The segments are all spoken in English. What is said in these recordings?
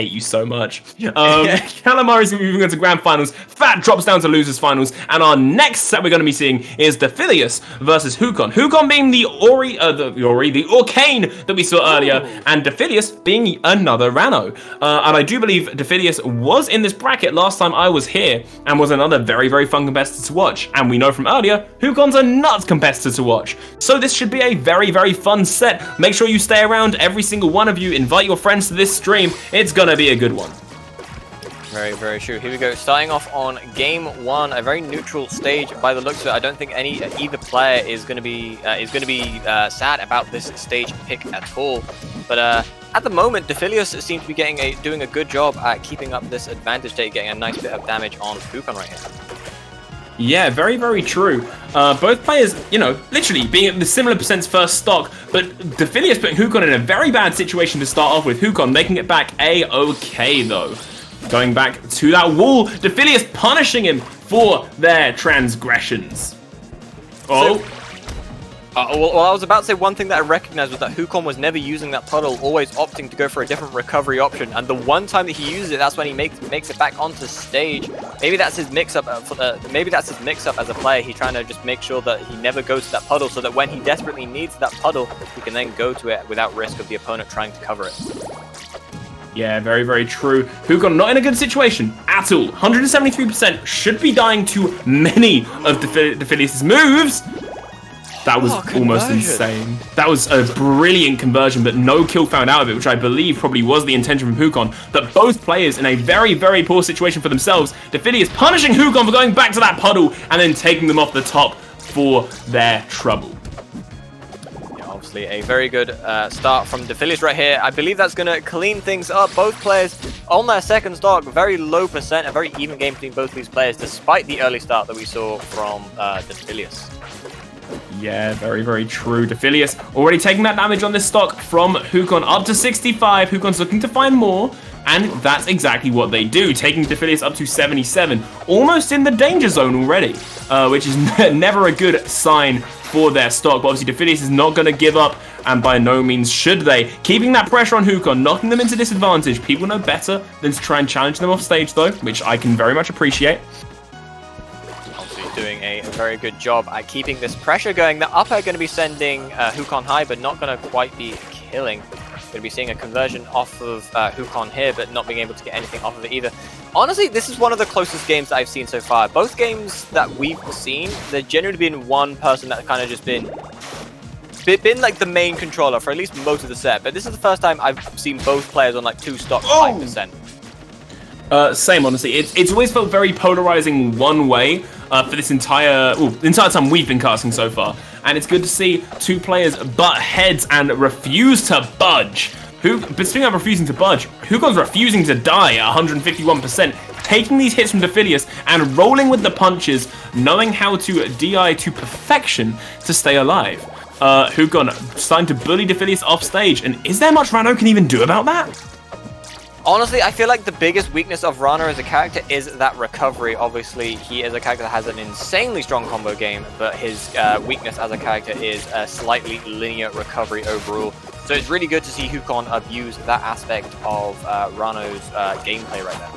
hate you so much. Calamari's moving on to grand finals. Fat drops down to losers finals. And our next set we're going to be seeing is Deflieus versus Hukon. Hukon being the Orcane that we saw earlier, and Deflieus being another Rano. And I do believe Deflieus was in this bracket last time I was here and was another very, very fun competitor to watch. And we know from earlier, Hukon's a nuts competitor to watch. So this should be a very, very fun set. Make sure you stay around, every single one of you. Invite your friends to this stream. It's gonna be a good one. Very, very true. Here we go. Starting off on game one, a very neutral stage by the looks of it. I don't think either player is going to be sad about this stage pick at all. But at the moment, Deflieus seems to be doing a good job at keeping up this advantage state, getting a nice bit of damage on Hukon right here. Yeah, very, very true. Both players, you know, literally being at the similar percents first stock, but Deflieus putting Hukon in a very bad situation to start off with. Hukon making it back a-okay, though. Going back to that wall, Deflieus punishing him for their transgressions. Oh. Well, I was about to say one thing that I recognized was that Hukon was never using that puddle, always opting to go for a different recovery option. And the one time that he uses it, that's when he makes it back onto stage. Maybe that's his mix-up. Maybe that's his mix-up as a player. He's trying to just make sure that he never goes to that puddle, so that when he desperately needs that puddle, he can then go to it without risk of the opponent trying to cover it. Yeah, very, very true. Hukon not in a good situation at all. 173% should be dying to many of Deflieus' moves. That was almost insane. That was a brilliant conversion, but no kill found out of it, which I believe probably was the intention from Hukon. But both players in a very, very poor situation for themselves. Deflieus punishing Hukon for going back to that puddle and then taking them off the top for their trouble. A very good start from Deflieus right here. I believe that's going to clean things up. Both players on their second stock, very low percent, a very even game between both these players, despite the early start that we saw from Deflieus. Yeah, very, very true. Deflieus already taking that damage on this stock from Hukon up to 65. Hukon's looking to find more, and that's exactly what they do, taking Deflieus up to 77, almost in the danger zone already, which is never a good sign for their stock. But obviously Deflieus is not going to give up, and by no means should they. Keeping that pressure on Hukon, knocking them into disadvantage. People know better than to try and challenge them off stage though, which I can very much appreciate. Doing a very good job at keeping this pressure going. The up air going to be sending Hukon high, but not going to quite be killing. Going to be seeing a conversion off of Hukon here, but not being able to get anything off of it either. Honestly, this is one of the closest games that I've seen so far. Both games that we've seen, there's generally been one person that kind of just been like the main controller for at least most of the set. But this is the first time I've seen both players on like two stock 5%. Same, honestly. It's always felt very polarizing one way for this entire time we've been casting so far. And it's good to see two players butt heads and refuse to budge. But speaking of refusing to budge, Hukon's refusing to die at 151%, taking these hits from Deflieus and rolling with the punches, knowing how to DI to perfection to stay alive. Hukon starting to bully Deflieus off stage, and is there much Rano can even do about that? Honestly, I feel like the biggest weakness of Rana as a character is that recovery. Obviously, he is a character that has an insanely strong combo game, but his weakness as a character is a slightly linear recovery overall. So it's really good to see Hukon abuse that aspect of Rano's gameplay right there.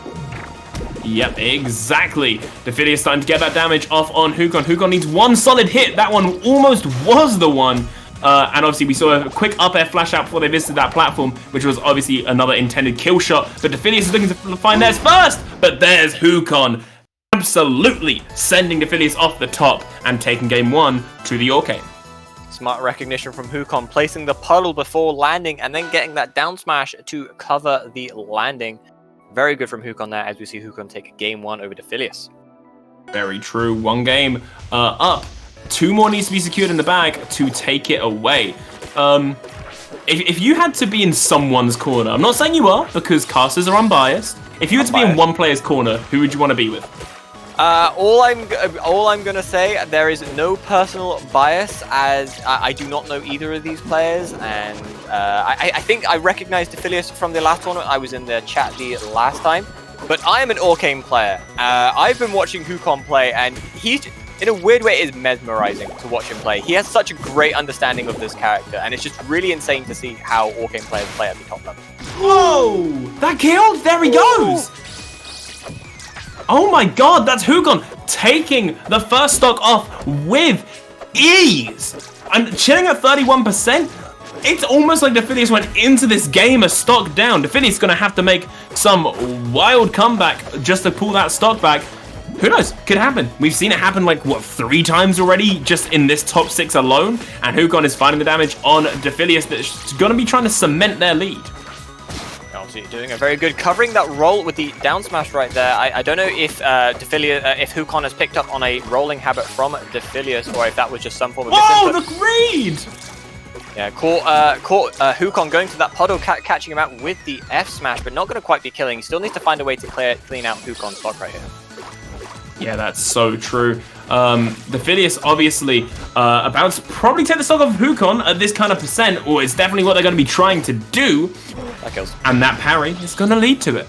Yep, exactly. Deflieus starting to get that damage off on Hukon. Hukon needs one solid hit. That one almost was the one. And obviously we saw a quick up air flash out before they visited that platform, which was obviously another intended kill shot. But Deflieus is looking to find theirs first. But there's Hukon absolutely sending Deflieus off the top and taking game one to the Orcane. Smart recognition from Hukon, placing the puddle before landing and then getting that down smash to cover the landing. Very good from Hukon there, as we see Hukon take game one over Deflieus. Very true. One game up. Two more needs to be secured in the bag to take it away. If you had to be in someone's corner, I'm not saying you are, because casters are unbiased. If you had to be in one player's corner, who would you want to be with? All I'm gonna say, there is no personal bias, as I do not know either of these players, and I think I recognized Deflieus from the last tournament. I was in the chat the last time, but I am an Orcane player. I've been watching Hukon play, and he's, in a weird way, it is mesmerizing to watch him play. He has such a great understanding of this character, and it's just really insane to see how Orcane players play at the top level. Whoa! That killed? There he goes! Oh my god, that's Hukon taking the first stock off with ease! I'm chilling at 31%. It's almost like Deflieus went into this game a stock down. Deflieus going to have to make some wild comeback just to pull that stock back. Who knows? Could happen. We've seen it happen like, what, 3 times already just in this top 6 alone. And Hukon is finding the damage on Deflieus that's going to be trying to cement their lead. Obviously doing a very good covering that roll with the down smash right there. I don't know if if Hukon has picked up on a rolling habit from Deflieus or if that was just some form of oh, the greed! Yeah, caught Hukon going to that puddle, catching him out with the F smash, but not going to quite be killing. He still needs to find a way to clean out Hukon's stock right here. Yeah, that's so true. Deflieus obviously about to probably take the stock of Hukon at this kind of percent, or it's definitely what they're going to be trying to do. That kills. And that parry is going to lead to it.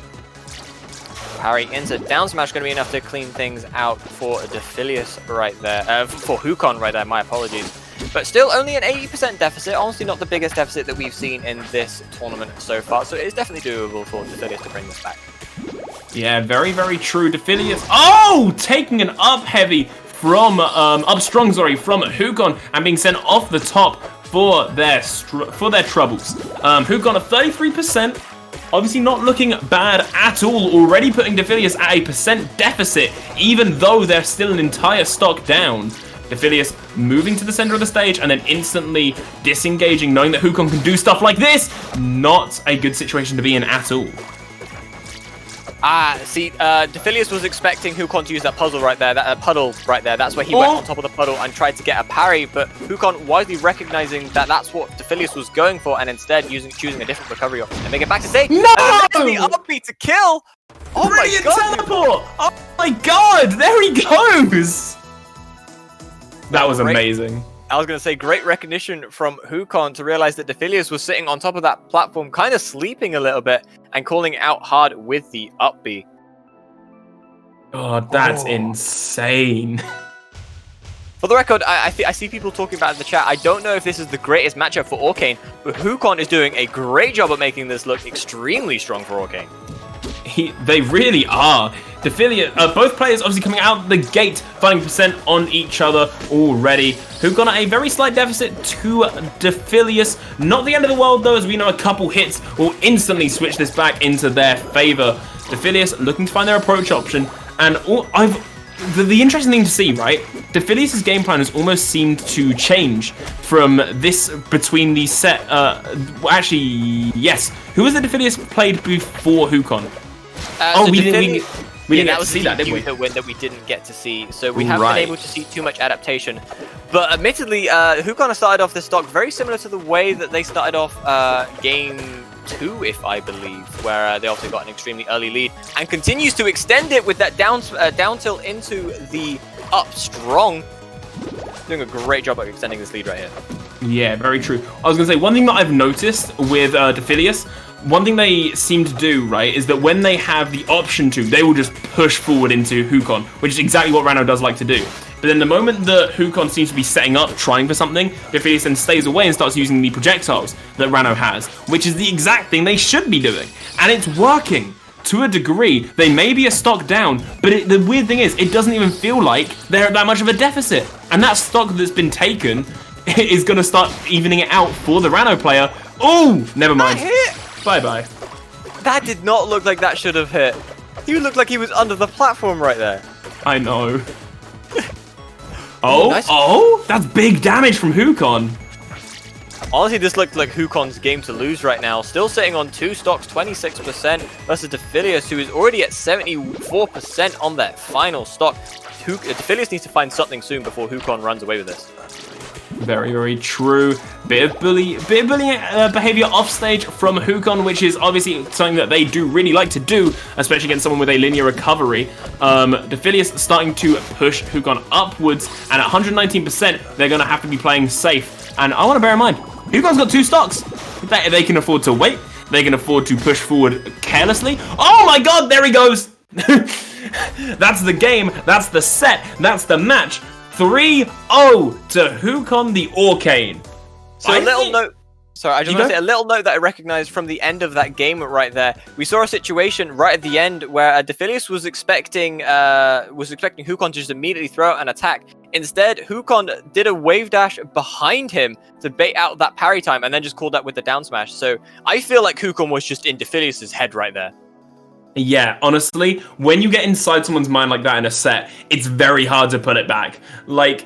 Parry into down smash going to be enough to clean things out for Deflieus right there. For Hukon right there, my apologies. But still only an 80% deficit, honestly not the biggest deficit that we've seen in this tournament so far, so it's definitely doable for Deflieus to bring this back. Yeah, very, very true. Deflieus, oh, taking an up heavy from, up strong, sorry, from Hukon and being sent off the top for their troubles. Hukon at 33%, obviously not looking bad at all, already putting Deflieus at a percent deficit, even though they're still an entire stock down. Deflieus moving to the center of the stage and then instantly disengaging, knowing that Hukon can do stuff like this. Not a good situation to be in at all. See, Deflieus was expecting Hukon to use that puddle right there. That's where he went on top of the puddle and tried to get a parry, but Hukon wisely recognizing that that's what Deflieus was going for and instead choosing a different recovery option and make it back to stage. No! And the upbeat to kill! Oh Brilliant my god! teleport! Oh my god, there he goes! That was amazing. I was going to say, great recognition from Hukon to realize that Deflieus was sitting on top of that platform, kind of sleeping a little bit, and calling it out hard with the up B. God, that's insane. For the record, I see people talking about it in the chat. I don't know if this is the greatest matchup for Orkane, but Hukon is doing a great job at making this look extremely strong for Orkane. They really are. Deflieus, both players obviously coming out the gate, finding percent on each other already. Hukon at a very slight deficit to Deflieus. Not the end of the world though, as we know a couple hits will instantly switch this back into their favor. Deflieus looking to find their approach option, and the interesting thing to see, right? Deflieus' game plan has almost seemed to change from this between the set. Actually, yes. Who was the Deflieus played before Hukon? We didn't get to see that, did we? That we didn't get to see, so we haven't been able to see too much adaptation. But admittedly, Hukon started off this stock very similar to the way that they started off game 2, if I believe, where they also got an extremely early lead and continues to extend it with that down tilt into the up strong. Doing a great job at extending this lead right here. Yeah, very true. I was going to say, one thing that I've noticed with Deflieus, one thing they seem to do, right, is that when they have the option to, they will just push forward into Hukon, which is exactly what Rano does like to do. But then the moment that Hukon seems to be setting up, trying for something, Deflieus then stays away and starts using the projectiles that Rano has, which is the exact thing they should be doing. And it's working to a degree. They may be a stock down, but the weird thing is, it doesn't even feel like they're at that much of a deficit. And that stock that's been taken is going to start evening it out for the Rano player. Oh, never mind. Bye-bye. That did not look like that should have hit. He looked like he was under the platform right there. I know. Oh, that's big damage from Hukon. Honestly, this looked like Hukon's game to lose right now. Still sitting on 2 stocks, 26%, versus Deflieus, who is already at 74% on that final stock. Deflieus needs to find something soon before Hukon runs away with this. Very, very true. Bit of bullying behavior off stage from Hukon, which is obviously something that they do really like to do, especially against someone with a linear recovery. Deflieus starting to push Hukon upwards, and at 119%, they're going to have to be playing safe. And I want to bear in mind, Hukon's got 2 stocks. They can afford to wait. They can afford to push forward carelessly. Oh my god, there he goes! That's the game. That's the set. That's the match. 3-0 to Hukon the Orkane. So Sorry, I just want to say a little note that I recognized from the end of that game right there. We saw a situation right at the end where Deflieus was expecting Hukon to just immediately throw out an attack. Instead, Hukon did a wave dash behind him to bait out that parry time and then just called that with the down smash. So I feel like Hukon was just in Deflieus' head right there. Yeah, honestly, when you get inside someone's mind like that in a set, it's very hard to put it back. Like,